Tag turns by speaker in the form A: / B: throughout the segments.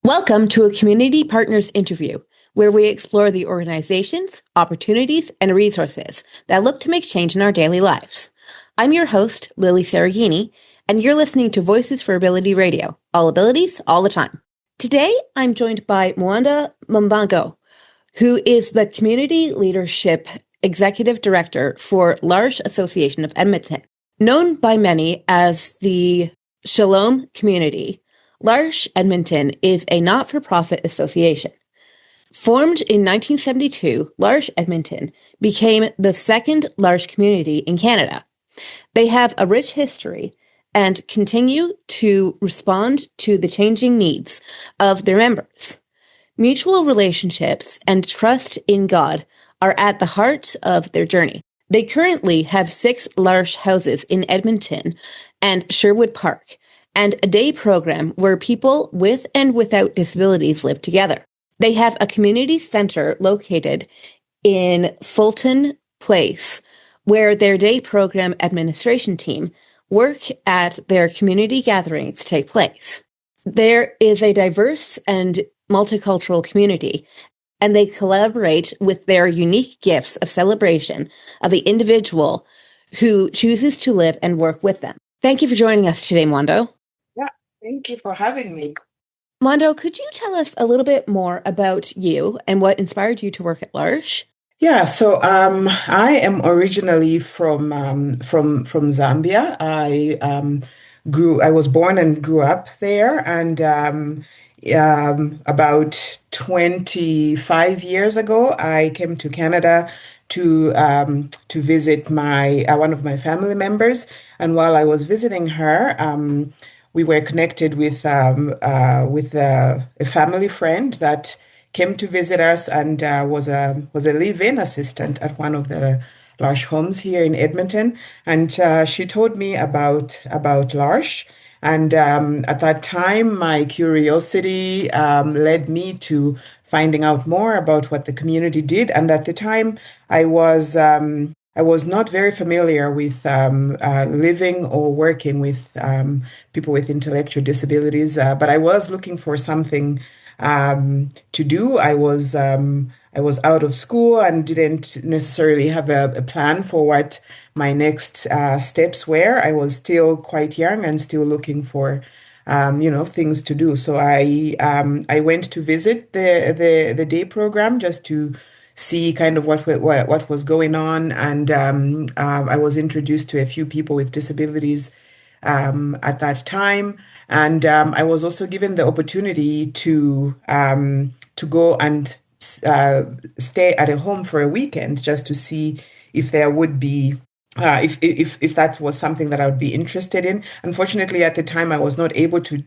A: Welcome to a Community Partners interview, where we explore the organizations, opportunities, and resources that look to make change in our daily lives. I'm your host, Lilly Cereghini, and you're listening to Voices for Ability Radio, all abilities, all the time. Today, I'm joined by Mwando Mubanga, who is the Community Leadership Executive Director for L'Arche Association of Edmonton. Known by many as the Shalom Community, L'Arche Edmonton is a not-for-profit association. Formed in 1972, L'Arche Edmonton became the second L'Arche community in Canada. They have a rich history and continue to respond to the changing needs of their members. Mutual relationships and trust in God are at the heart of their journey. They currently have 6 L'Arche houses in Edmonton and Sherwood Park, and a day program where people with and without disabilities live together. They have a community center located in Fulton Place, where their day program administration team work at their community gatherings take place. There is a diverse and multicultural community, and they collaborate with their unique gifts of celebration of the individual who chooses to live and work with them. Thank you for joining us today, Mwando.
B: Thank you for having me.
A: Mwando, could you tell us a little bit more about you and what inspired you to work at L'Arche?
B: Yeah, so I am originally from Zambia. I was born and grew up there, and about 25 years ago, I came to Canada to visit my one of my family members, and while I was visiting her, we were connected with a family friend that came to visit us and was a live-in assistant at one of the L'Arche homes here in Edmonton. And she told me about L'Arche. And at that time, my curiosity led me to finding out more about what the community did. And at the time, I was not very familiar with living or working with people with intellectual disabilities, but I was looking for something to do. I was out of school and didn't necessarily have a plan for what my next steps were. I was still quite young and still looking for things to do. So I went to visit the day program just to see kind of what was going on, and I was introduced to a few people with disabilities at that time, and I was also given the opportunity to go and stay at a home for a weekend just to see if there would be. If that was something that I would be interested in. Unfortunately, at the time, I was not able to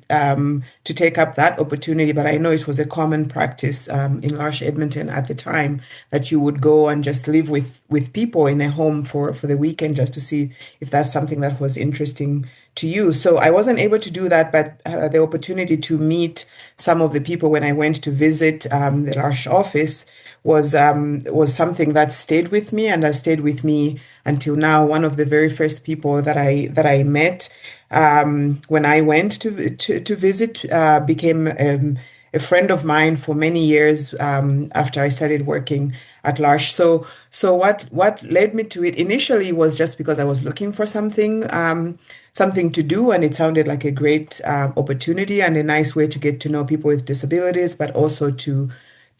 B: take up that opportunity, but I know it was a common practice in L'Arche Edmonton at the time that you would go and just live with people in a home for the weekend just to see if that's something that was interesting to you. So I wasn't able to do that, but the opportunity to meet some of the people when I went to visit the L'Arche office was something that stayed with me and has stayed with me until now. One of the very first people that I met when I went to visit became a friend of mine for many years after I started working at L'Arche. So what led me to it initially was just because I was looking for something to do, and it sounded like a great opportunity and a nice way to get to know people with disabilities, but also to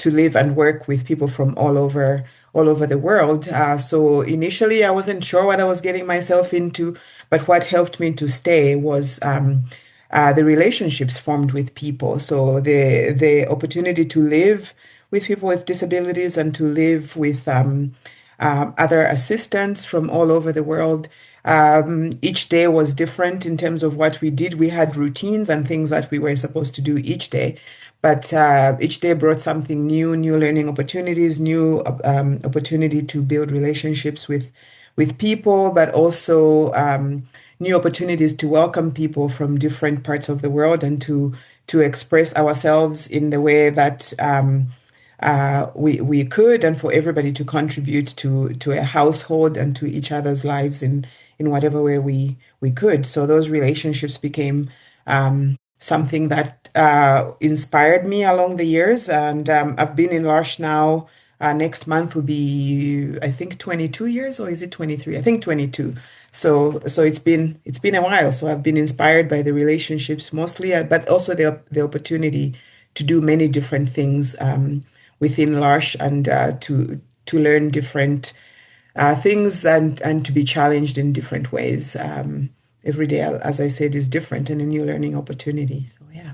B: live and work with people from all over the world. So initially, I wasn't sure what I was getting myself into, but what helped me to stay was the relationships formed with people. So the opportunity to live with people with disabilities and to live with other assistants from all over the world. Each day was different in terms of what we did. We had routines and things that we were supposed to do each day. But each day brought something new learning opportunities, new opportunity to build relationships with people, but also new opportunities to welcome people from different parts of the world and to express ourselves in the way that we could, and for everybody to contribute to a household and to each other's lives in whatever way we could. So those relationships became something that inspired me along the years. And I've been in L'Arche now. Next month will be, I think, 22 years, or is it 23? I think 22. So it's been a while. So I've been inspired by the relationships mostly, but also the opportunity to do many different things within L'Arche, and to learn different things, and to be challenged in different ways. Every day, as I said, is different and a new learning opportunity. So yeah.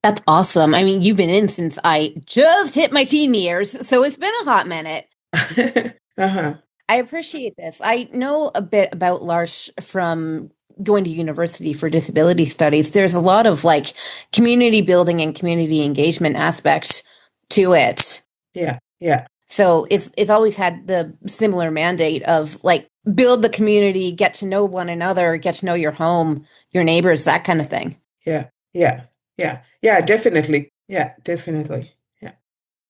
A: That's awesome. I mean, you've been in since I just hit my teen years, so it's been a hot minute.
B: Uh-huh.
A: I appreciate this. I know a bit about L'Arche from going to university for disability studies. There's a lot of like community building and community engagement aspect to it.
B: Yeah, yeah,
A: So it's always had the similar mandate of like build the community, get to know one another, get to know your home, your neighbors, that kind of thing.
B: yeah, yeah, yeah, yeah, definitely. Yeah, definitely. Yeah.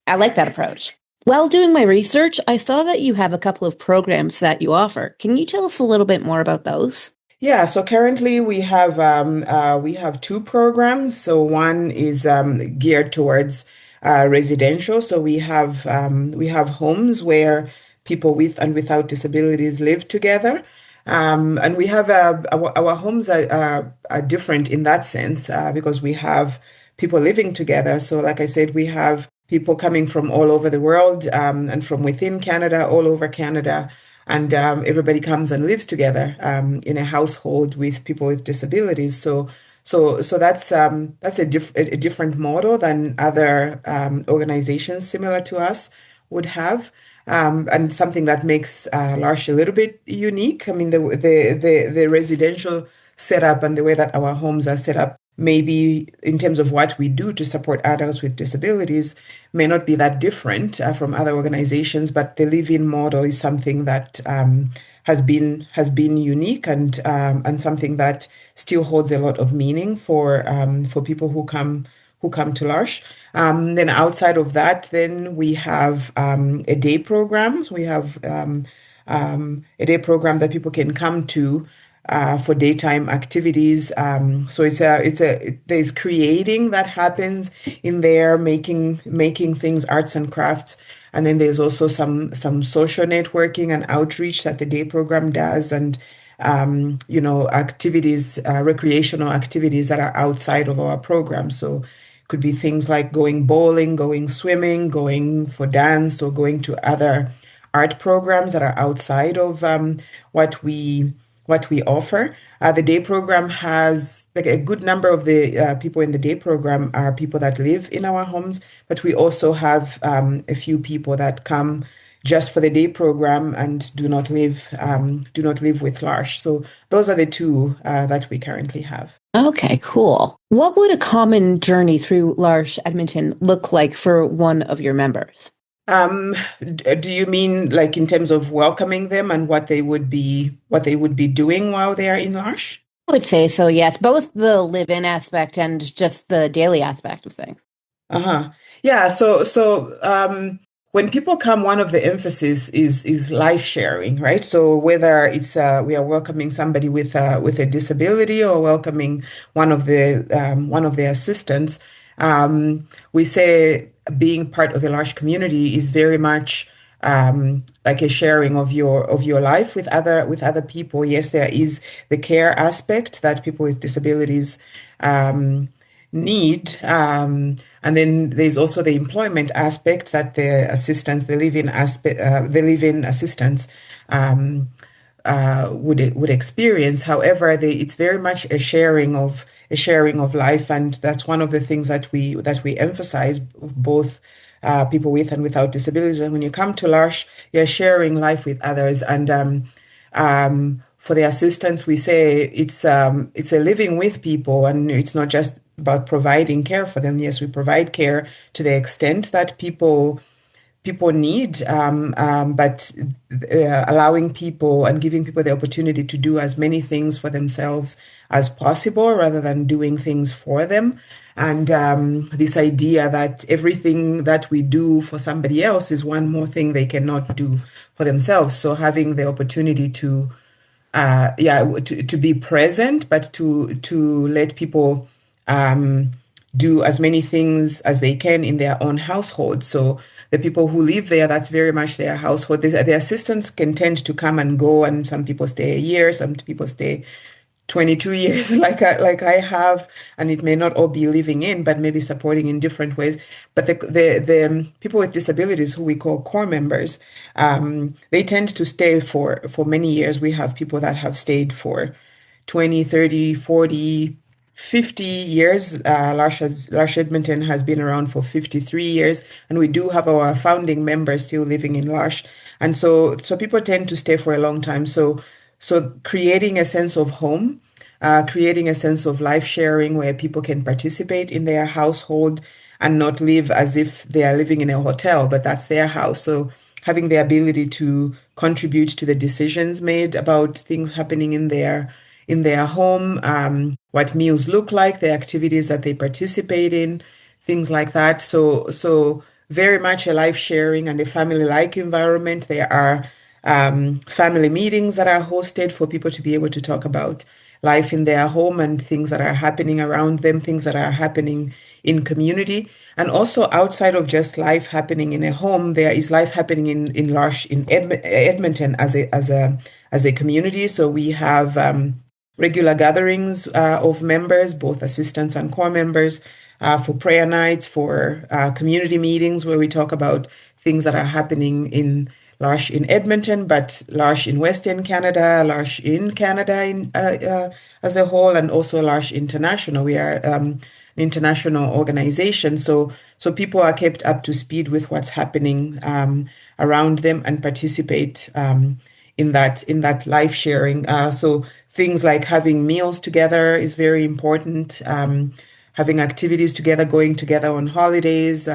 A: I like that approach. While doing my research, I saw that you have a couple of programs that you offer. Can you tell us a little bit more about those?
B: Yeah, so currently we have two programs. So one is geared towards residential. So we have homes where people with and without disabilities live together. And we have our homes are different in that sense, because we have people living together. So like I said, we have people coming from all over the world, and from within Canada, all over Canada, and everybody comes and lives together in a household with people with disabilities. So that's a different model than other organizations similar to us would have, and something that makes L'Arche a little bit unique. I mean, the residential setup and the way that our homes are set up, maybe in terms of what we do to support adults with disabilities, may not be that different from other organizations, but the live-in model is something that has been unique, and something that still holds a lot of meaning for people who come to L'Arche. Then outside of that, then we have a day program. So we have a day program that people can come to for daytime activities. So there's creating that happens in there, making things, arts and crafts. And then there's also some social networking and outreach that the day program does, and activities, recreational activities that are outside of our program. So it could be things like going bowling, going swimming, going for dance, or going to other art programs that are outside of what we offer. The day program has like a good number of the people in the day program are people that live in our homes, but we also have a few people that come just for the day program and do not live with L'Arche. So those are the two that we currently have.
A: Okay, cool. What would a common journey through L'Arche Edmonton look like for one of your members?
B: Do you mean like in terms of welcoming them and what they would be doing while they are in L'Arche?
A: I would say so, yes. Both the live-in aspect and just the daily aspect of things.
B: Uh-huh. Yeah, so when people come, one of the emphasis is life sharing, right? So whether it's we are welcoming somebody with a disability, or welcoming one of the assistants, we say being part of a large community is very much like a sharing of your life with other people. Yes, there is the care aspect that people with disabilities um, need. And then there's also the employment aspect that the live-in aspect, the live-in assistants would experience. However, it's very much a sharing of life, and that's one of the things that we emphasize, both people with and without disabilities. And when you come to L'Arche, you're sharing life with others, and for the assistants, we say it's a living with people, and it's not just about providing care for them. Yes, we provide care to the extent that people need, but allowing people and giving people the opportunity to do as many things for themselves as possible, rather than doing things for them. And this idea that everything that we do for somebody else is one more thing they cannot do for themselves. So having the opportunity to be present, but to let people do as many things as they can in their own household. So the people who live there, that's very much their household. The assistants can tend to come and go, and some people stay a year, some people stay 22 years like I have, and it may not all be living in, but maybe supporting in different ways. But the people with disabilities who we call core members, they tend to stay for many years. We have people that have stayed for 20, 30, 40, 50 years. L'Arche Edmonton has been around for 53 years, and we do have our founding members still living in L'Arche. And so people tend to stay for a long time. So creating a sense of home, creating a sense of life sharing where people can participate in their household and not live as if they are living in a hotel, but that's their house. So having the ability to contribute to the decisions made about things happening in their home, what meals look like, the activities that they participate in, things like that. So very much a life sharing and a family-like environment. There are family meetings that are hosted for people to be able to talk about life in their home and things that are happening around them, things that are happening in community. And also outside of just life happening in a home, there is life happening in L'Arche, in Edmonton as a community. So we have regular gatherings of members, both assistants and core members, for prayer nights, for community meetings where we talk about things that are happening in L'Arche in Edmonton, but L'Arche in Western Canada, L'Arche in Canada as a whole, and also L'Arche International. We are an international organization, so people are kept up to speed with what's happening around them and participate in that life sharing. So things like having meals together is very important. Having activities together, going together on holidays.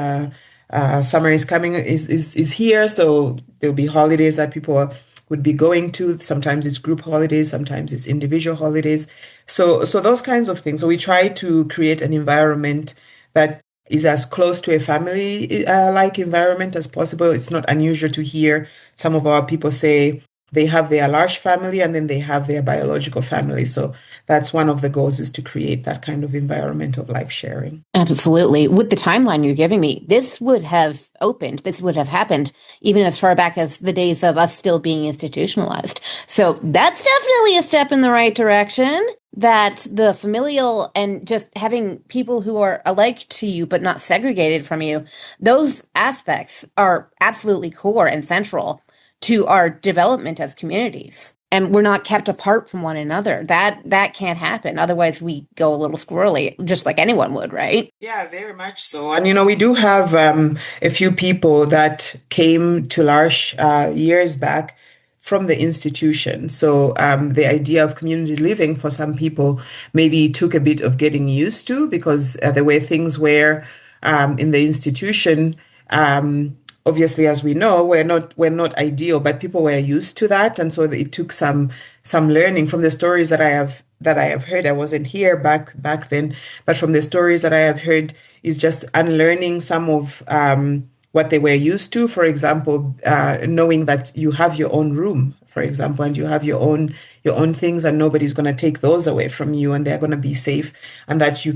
B: Summer is coming, is here, so there'll be holidays that people would be going to. Sometimes it's group holidays, sometimes it's individual holidays. So those kinds of things. So we try to create an environment that is as close to a family like environment as possible. It's not unusual to hear some of our people say they have their large family and then they have their biological family. So that's one of the goals, is to create that kind of environment of life sharing.
A: Absolutely. With the timeline you're giving me, this would have happened even as far back as the days of us still being institutionalized. So that's definitely a step in the right direction. That the familial and just having people who are alike to you but not segregated from you, those aspects are absolutely core and central to our development as communities. And we're not kept apart from one another. That can't happen. Otherwise, we go a little squirrely, just like anyone would, right?
B: Yeah, very much so. And we do have a few people that came to L'Arche years back from the institution. So the idea of community living for some people maybe took a bit of getting used to, because the way things were in the institution. Obviously, as we know, we're not ideal, but people were used to that, and so it took some learning from the stories that I have heard. I wasn't here back then, but from the stories that I have heard, is just unlearning some of what they were used to. For example, knowing that you have your own room, for example, and you have your own things, and nobody's going to take those away from you, and they're going to be safe, and that you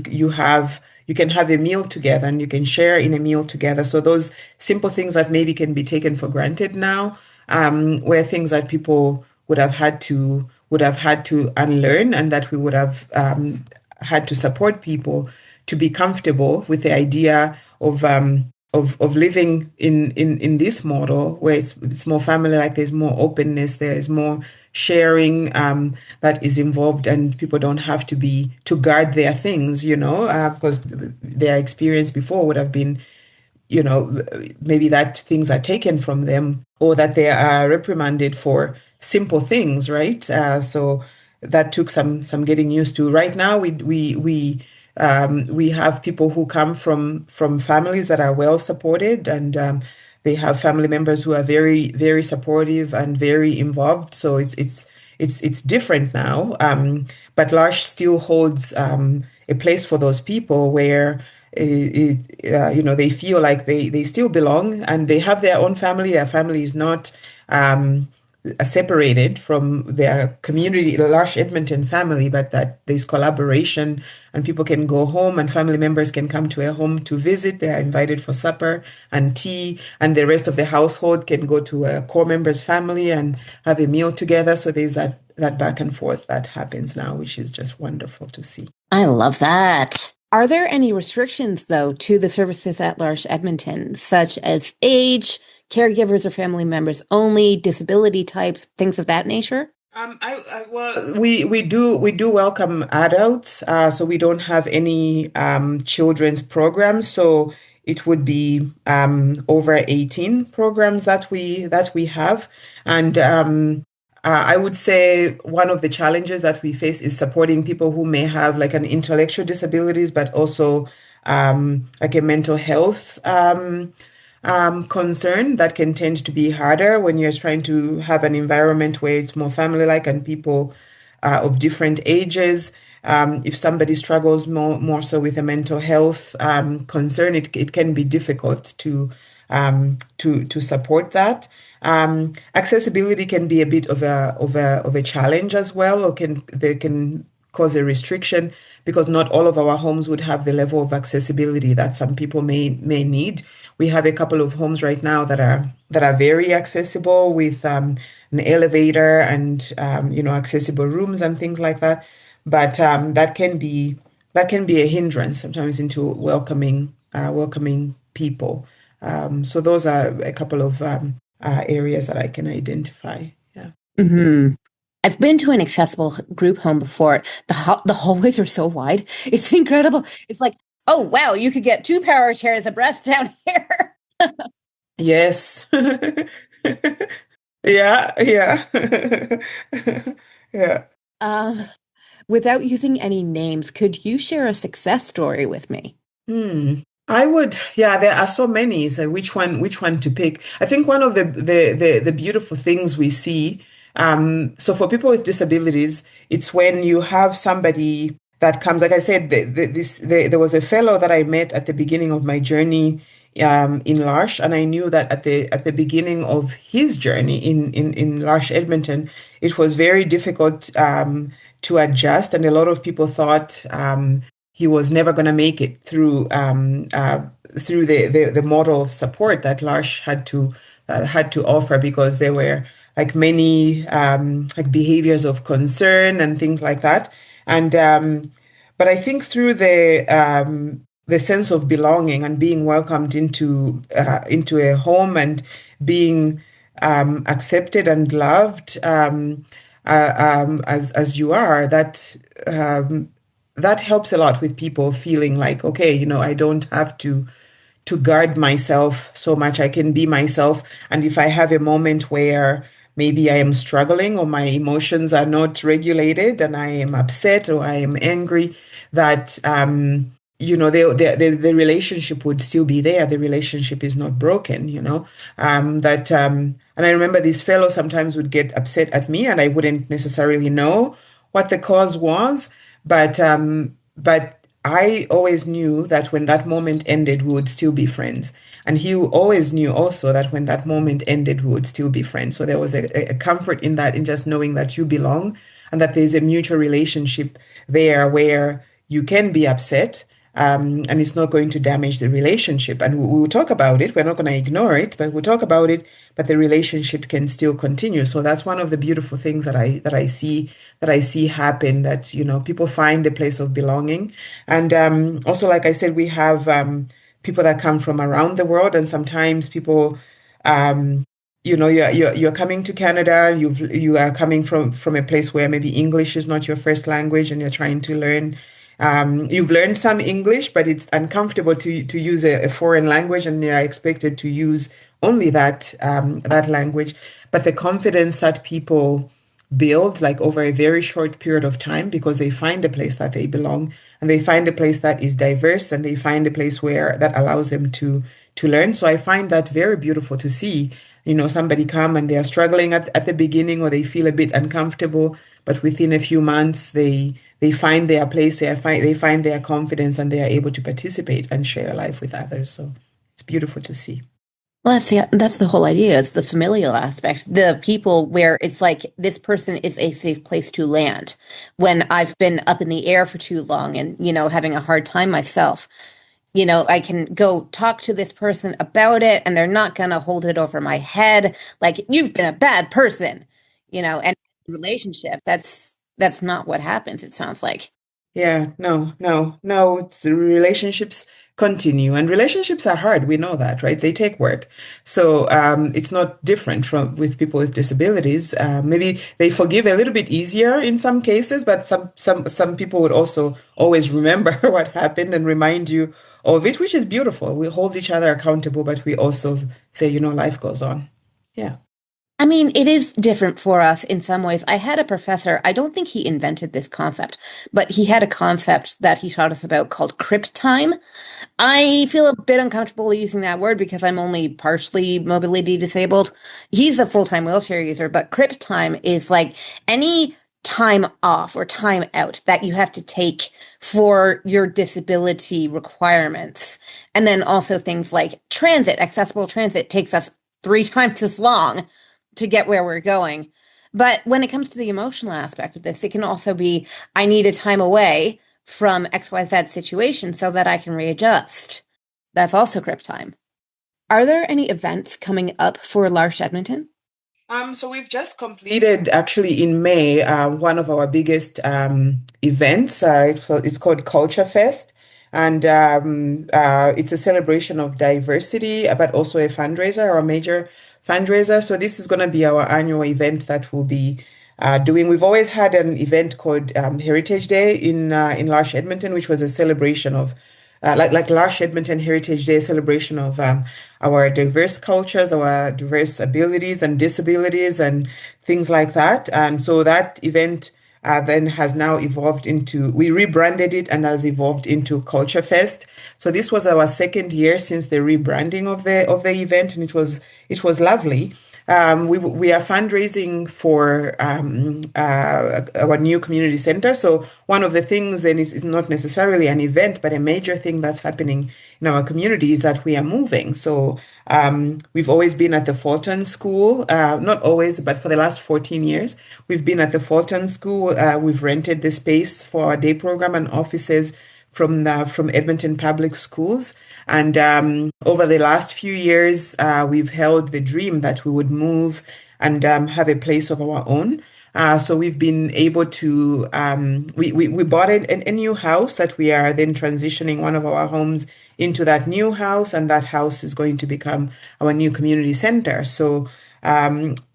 B: can have a meal together and you can share in a meal together. So those simple things that maybe can be taken for granted now, were things that people would have had to unlearn, and that we would have had to support people to be comfortable with the idea of living in this model where it's more family like. There's more openness, there is more sharing that is involved, and people don't have to guard their things, because their experience before would have been, maybe that things are taken from them, or that they are reprimanded for simple things, right? So that took some getting used to. Right now, we have people who come from families that are well supported, and they have family members who are very, very supportive and very involved. So it's different now. But L'Arche still holds a place for those people where they feel like they still belong, and they have their own family. Their family is not separated from their community, the large Edmonton family, but that there's collaboration and people can go home and family members can come to a home to visit. They are invited for supper and tea, and the rest of the household can go to a core member's family and have a meal together. So there's that back and forth that happens now, which is just wonderful to see.
A: I love that. Are there any restrictions, though, to the services at Large Edmonton, such as age, caregivers or family members only, disability type, things of that nature?
B: Well, we do welcome adults, so we don't have any children's programs. So it would be over 18 programs that we have, and I would say one of the challenges that we face is supporting people who may have like an intellectual disabilities, but also like a mental health concern that can tend to be harder when you're trying to have an environment where it's more family-like and people of different ages. If somebody struggles more so with a mental health concern, it can be difficult to support that. Accessibility can be a bit of a challenge as well, or they can cause a restriction because not all of our homes would have the level of accessibility that some people may need. We have a couple of homes right now that are very accessible with an elevator and accessible rooms and things like that. But that can be a hindrance sometimes into welcoming people. So those are a couple of areas that I can identify. Yeah.
A: Hmm. I've been to an accessible group home before. The hallways are so wide. It's incredible. It's like, oh wow, you could get two power chairs abreast down here.
B: Yes. Yeah, yeah. Yeah.
A: Um, Without using any names, could you share a success story with me?
B: Hmm. Yeah, there are so many. So which one to pick? I think one of the beautiful things we see, so for people with disabilities, it's when you have somebody that comes, like I said, there was a fellow that I met at the beginning of my journey, in L'Arche, and I knew that at the beginning of his journey in L'Arche, Edmonton, it was very difficult, to adjust, and a lot of people thought, he was never going to make it through the model of support that L'Arche had to offer, because there were like many like behaviors of concern and things like that. And but I think through the sense of belonging and being welcomed into a home and being accepted and loved, as you are, that helps a lot with people feeling like, okay, I don't have to guard myself so much. I can be myself. And if I have a moment where maybe I am struggling or my emotions are not regulated and I am upset or I am angry, that the relationship would still be there. The relationship is not broken, and I remember this fellow sometimes would get upset at me and I wouldn't necessarily know what the cause was, but I always knew that when that moment ended, we would still be friends. And he always knew also that when that moment ended, we would still be friends. So there was a comfort in that, in just knowing that you belong and that there's a mutual relationship there where you can be upset, and it's not going to damage the relationship. And we'll talk about it. We're not going to ignore it, but we'll talk about it. But the relationship can still continue. So that's one of the beautiful things that I see happen. That people find a place of belonging, and also, like I said, we have people that come from around the world, and sometimes people. You're coming to Canada. You are coming from a place where maybe English is not your first language, and you're trying to learn. You've learned some English, but it's uncomfortable to use a foreign language, and they are expected to use only that language. But the confidence that people build, like over a very short period of time, because they find a place that they belong, and they find a place that is diverse, and they find a place where that allows them to learn. So I find that very beautiful to see. Somebody come and they are struggling at the beginning, or they feel a bit uncomfortable, but within a few months they find their place, they find their confidence, and they are able to participate and share life with others. So it's beautiful to see.
A: Well, that's the whole idea. It's the familial aspect. The people where it's like this person is a safe place to land. When I've been up in the air for too long and, having a hard time myself, I can go talk to this person about it and they're not going to hold it over my head like you've been a bad person, and relationship, that's not what happens, it sounds like.
B: Yeah, no, no, no. Relationships continue, and relationships are hard. We know that, right? They take work. So it's not different from with people with disabilities. Maybe they forgive a little bit easier in some cases, but some people would also always remember what happened and remind you of it, which is beautiful. We hold each other accountable, but we also say, life goes on. Yeah.
A: I mean, it is different for us in some ways. I had a professor, I don't think he invented this concept, but he had a concept that he taught us about called crip time. I feel a bit uncomfortable using that word because I'm only partially mobility disabled. He's a full-time wheelchair user, but crip time is like any time off or time out that you have to take for your disability requirements. And then also things like transit, accessible transit takes us 3 times as long to get where we're going. But when it comes to the emotional aspect of this, it can also be I need a time away from XYZ situation so that I can readjust. That's also grip time. Are there any events coming up for L'Arche Edmonton?
B: So we've just completed actually in May one of our biggest events. It's called Culture Fest, and it's a celebration of diversity, but also a fundraiser or a major fundraiser. So this is going to be our annual event that we'll be doing. We've always had an event called Heritage Day in L'Arche Edmonton, which was a celebration of like L'Arche Edmonton Heritage Day, celebration of our diverse cultures, our diverse abilities and disabilities and things like that. And so that event then has now evolved into, we rebranded it and has evolved into Culture Fest. So this was our second year since the rebranding of the event, and it was lovely. We are fundraising for our new community center. So one of the things then is not necessarily an event, but a major thing that's happening in our community is that we are moving. So we've always been at the Fulton School, not always, but for the last 14 years, we've been at the Fulton School. We've rented the space for our day program and offices from Edmonton Public Schools. And over the last few years, we've held the dream that we would move and have a place of our own. So we've been able to, we bought a new house that we are then transitioning one of our homes into that new house, and that house is going to become our new community center. So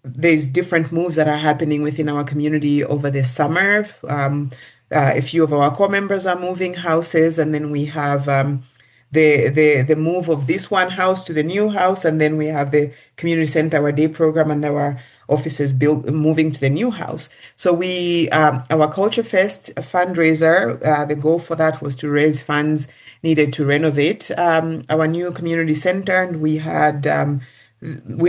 B: there's different moves that are happening within our community over the summer. A few of our core members are moving houses, and then we have the move of this one house to the new house, and then we have the community center, our day program, and our offices built moving to the new house. So we our Culture Fest fundraiser, the goal for that was to raise funds needed to renovate our new community center, and we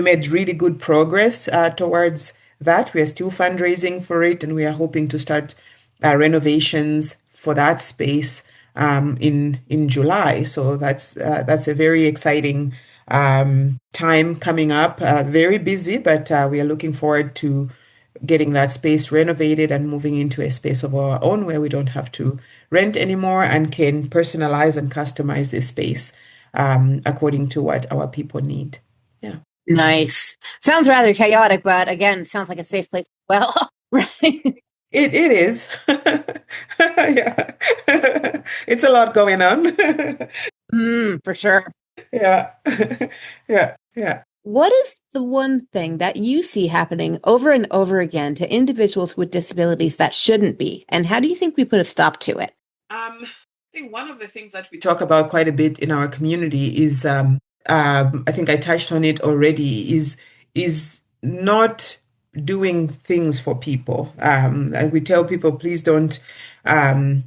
B: made really good progress towards that. We are still fundraising for it, and we are hoping to start renovations for that space in July. So that's a very exciting time coming up. Very busy, but we are looking forward to getting that space renovated and moving into a space of our own where we don't have to rent anymore and can personalize and customize this space according to what our people need. Yeah.
A: Nice. Sounds rather chaotic, but again, sounds like a safe place. Well, right.
B: It is. Yeah. It's a lot going on.
A: For sure.
B: Yeah. Yeah. Yeah.
A: What is the one thing that you see happening over and over again to individuals with disabilities that shouldn't be? And how do you think we put a stop to it?
B: I think one of the things that we talk about quite a bit in our community is, I think I touched on it already, is not doing things for people. And we tell people, please um,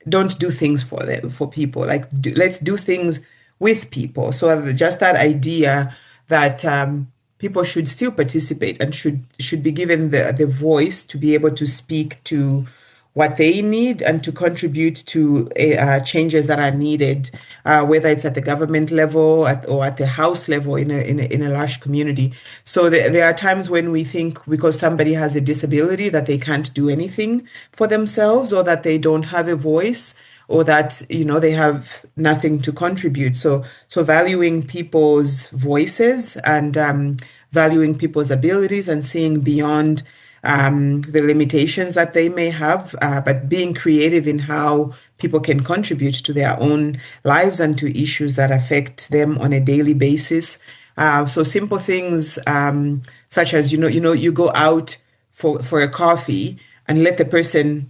B: don't do things for people. Like let's do things with people. So just that idea that people should still participate and should be given the voice to be able to speak to what they need and to contribute to changes that are needed, whether it's at the government level or at the house level in a large community. So there are times when we think because somebody has a disability that they can't do anything for themselves or that they don't have a voice or that they have nothing to contribute. So valuing people's voices and valuing people's abilities and seeing beyond the limitations that they may have, but being creative in how people can contribute to their own lives and to issues that affect them on a daily basis. So simple things such as you go out for a coffee and let the person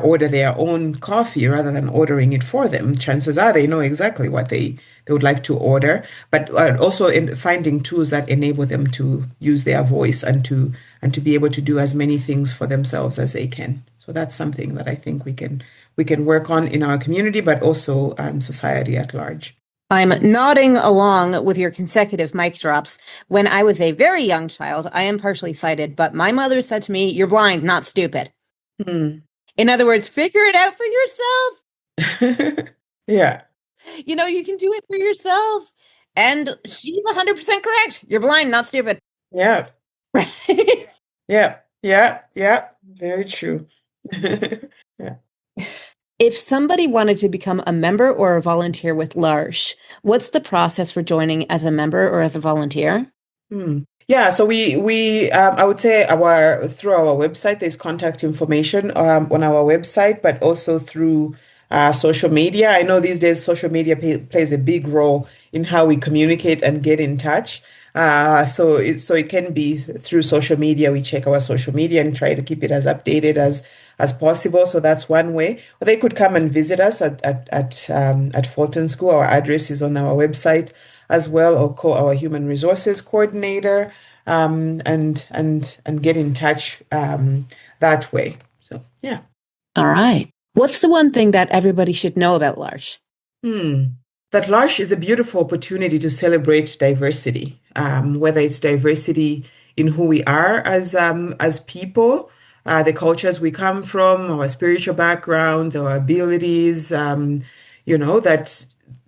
B: order their own coffee rather than ordering it for them. Chances are they know exactly what they would like to order, but also in finding tools that enable them to use their voice and to be able to do as many things for themselves as they can. So that's something that I think we can work on in our community, but also society at large.
A: I'm nodding along with your consecutive mic drops. When I was a very young child, I am partially sighted, but my mother said to me, "You're blind, not stupid." In other words, figure it out for yourself.
B: Yeah.
A: You can do it for yourself. And she's 100% correct. You're blind, not stupid.
B: Yeah.
A: Right.
B: Yeah. Very true. Yeah.
A: If somebody wanted to become a member or a volunteer with L'Arche, what's the process for joining as a member or as a volunteer?
B: Yeah, so we I would say through our website, there's contact information on our website, but also through social media. I know these days social media plays a big role in how we communicate and get in touch. So it can be through social media. We check our social media and try to keep it as updated as possible. So that's one way. Or they could come and visit us at Fulton School. Our address is on our website as well, or call our human resources coordinator and get in touch that way. So yeah.
A: All right. What's the one thing that everybody should know about L'Arche?
B: That L'Arche is a beautiful opportunity to celebrate diversity, whether it's diversity in who we are as people, the cultures we come from, our spiritual backgrounds, our abilities,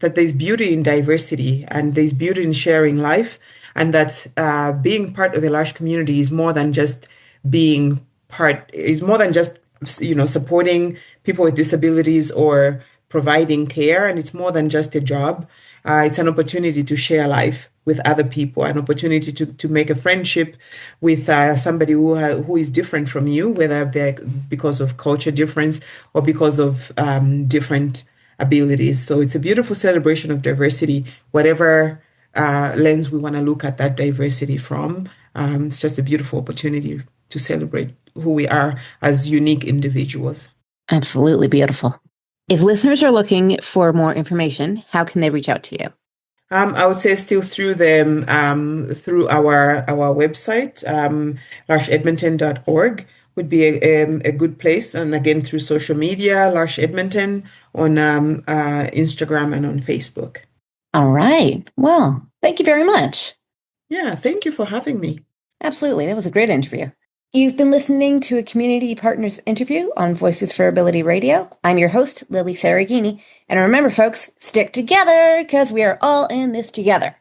B: that there's beauty in diversity and there's beauty in sharing life, and that being part of a large community is more than just supporting people with disabilities or providing care, and it's more than just a job. It's an opportunity to share life with other people, an opportunity to make a friendship with somebody who is different from you, whether they're because of culture difference or because of different abilities. So it's a beautiful celebration of diversity, whatever lens we want to look at that diversity from. It's just a beautiful opportunity to celebrate who we are as unique individuals.
A: Absolutely beautiful. If listeners are looking for more information, how can they reach out to you?
B: I would say still through them, through our website, larcheedmonton.org would be a good place. And again, through social media, L'Arche Edmonton on Instagram and on Facebook.
A: All right. Well, thank you very much.
B: Yeah, thank you for having me.
A: Absolutely. That was a great interview. You've been listening to a Community Partners interview on Voices for Ability Radio. I'm your host, Lilly Cereghini. And remember, folks, stick together because we are all in this together.